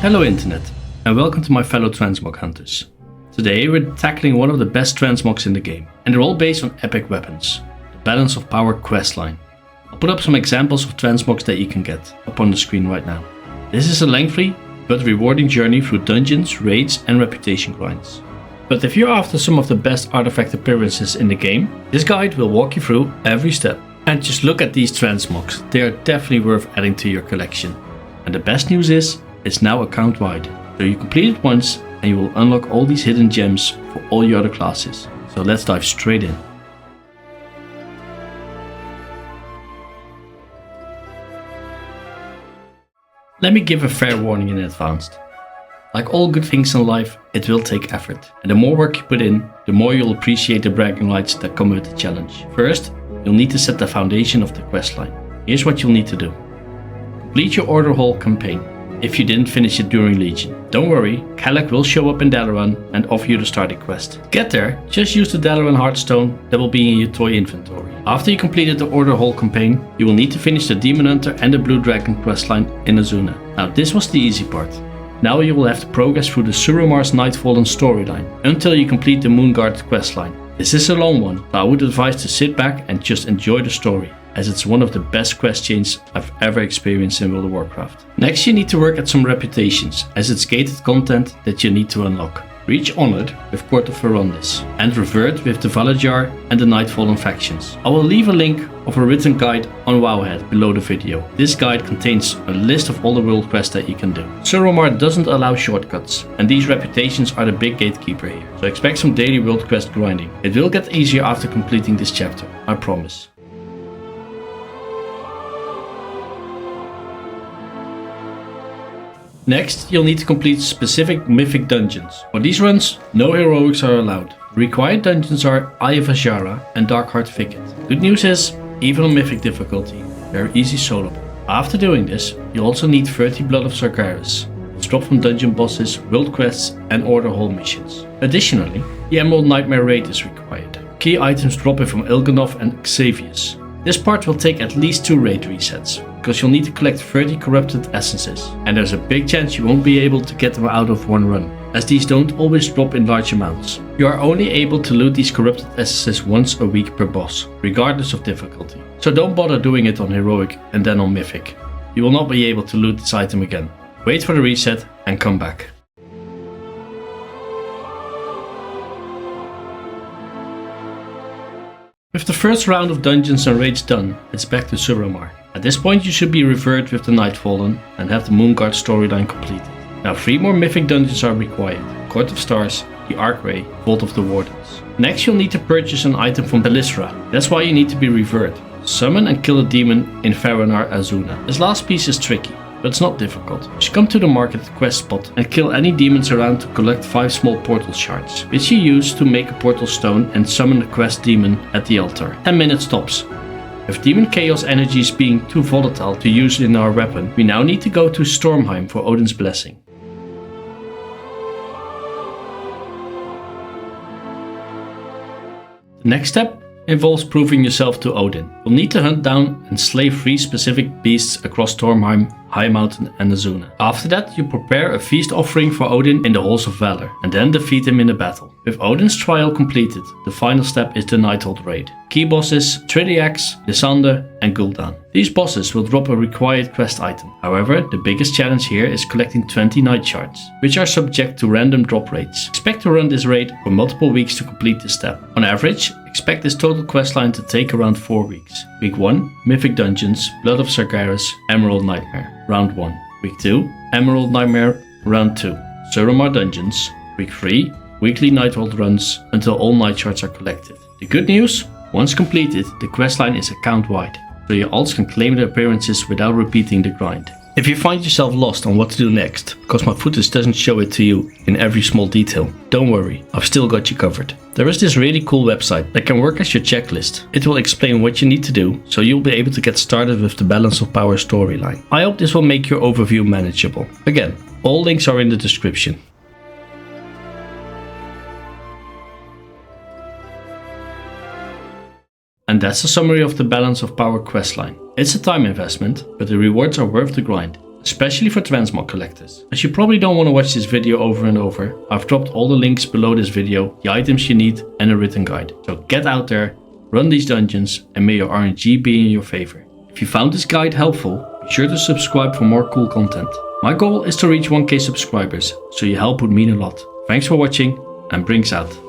Hello Internet, and welcome to my fellow transmog hunters. Today we're tackling one of the best transmogs in the game, and they're all based on epic weapons, the Balance of Power questline. I'll put up some examples of transmogs that you can get up on the screen right now. This is a lengthy but rewarding journey through dungeons, raids and reputation grinds. But if you're after some of the best artifact appearances in the game, this guide will walk you through every step. And just look at these transmogs, they are definitely worth adding to your collection. And the best news is, it's now account wide, so you complete it once and you will unlock all these hidden gems for all your other classes. So let's dive straight in. Let me give a fair warning in advance. Like all good things in life, it will take effort, and the more work you put in, the more you'll appreciate the bragging rights that come with the challenge. First, you'll need to set the foundation of the questline. Here's what you'll need to do. Complete your Order Hall campaign, if you didn't finish it during Legion. Don't worry, Kalak will show up in Dalaran and offer you the starting quest. To get there, just use the Dalaran Heartstone that will be in your toy inventory. After you completed the Order Hall campaign, you will need to finish the Demon Hunter and the Blue Dragon questline in Azuna. Now this was the easy part. Now you will have to progress through the Suramar's Nightfallen storyline until you complete the Moonguard questline. This is a long one, so I would advise to sit back and just enjoy the story, as it's one of the best quest chains I've ever experienced in World of Warcraft. Next you need to work at some reputations, as it's gated content that you need to unlock. Reach Honored with Court of Ferondis, and Revert with the Valajar and the Nightfallen factions. I will leave a link of a written guide on Wowhead below the video. This guide contains a list of all the world quests that you can do. Suramar doesn't allow shortcuts, and these reputations are the big gatekeeper here, so expect some daily world quest grinding. It will get easier after completing this chapter, I promise. Next, you'll need to complete specific Mythic Dungeons. For these runs, no heroics are allowed. The required dungeons are Eye of Azshara and Darkheart Thicket. Good news is, even on Mythic difficulty, they're easy soloable. After doing this, you also need 30 Blood of Sargeras, which drop from dungeon bosses, world quests and Order Hall missions. Additionally, the Emerald Nightmare raid is required. Key items dropping from Il'gynoth and Xavius. This part will take at least 2 raid resets, because you'll need to collect 30 corrupted essences, and there's a big chance you won't be able to get them out of one run, as these don't always drop in large amounts. You are only able to loot these corrupted essences once a week per boss, regardless of difficulty. So don't bother doing it on heroic and then on mythic. You will not be able to loot this item again. Wait for the reset and come back. With the first round of dungeons and raids done, it's back to Suramar. At this point you should be revered with the Nightfallen and have the Moonguard storyline completed. Now 3 more Mythic Dungeons are required: Court of Stars, the Archway, Vault of the Wardens. Next you'll need to purchase an item from Belisra. That's why you need to be revered. Summon and kill a demon in Faranar Azuna. This last piece is tricky, but it's not difficult. You should come to the market quest spot and kill any demons around to collect 5 small portal shards, which you use to make a portal stone and summon the quest demon at the altar. 10 minutes tops. With demon chaos energies being too volatile to use in our weapon, we now need to go to Stormheim for Odin's blessing. The next step involves proving yourself to Odin. You'll need to hunt down and slay 3 specific beasts across Stormheim, High Mountain and Azuna. After that, you prepare a feast offering for Odin in the Halls of Valor, and then defeat him in a battle. With Odin's trial completed, the final step is the Nighthold raid. Key bosses Tridiax, Lysander and Gul'dan. These bosses will drop a required quest item. However, the biggest challenge here is collecting 20 night shards, which are subject to random drop rates. Expect to run this raid for multiple weeks to complete this step. On average, expect this total questline to take around 4 weeks. Week 1, Mythic Dungeons, Blood of Sargeras, Emerald Nightmare. Round 1. Week 2, Emerald Nightmare. Round 2, Suramar Dungeons. Week 3, weekly Nighthold runs until all night shards are collected. The good news? Once completed, the questline is account wide, so your alts can claim the appearances without repeating the grind. If you find yourself lost on what to do next, because my footage doesn't show it to you in every small detail, don't worry, I've still got you covered. There is this really cool website that can work as your checklist. It will explain what you need to do, so you'll be able to get started with the Balance of Power storyline. I hope this will make your overview manageable. Again, all links are in the description. And that's a summary of the Balance of Power questline. It's a time investment, but the rewards are worth the grind, especially for transmog collectors. As you probably don't want to watch this video over and over, I've dropped all the links below this video, the items you need and a written guide. So get out there, run these dungeons, and may your RNG be in your favor. If you found this guide helpful, be sure to subscribe for more cool content. My goal is to reach 1k subscribers, so your help would mean a lot. Thanks for watching, and Brinks out.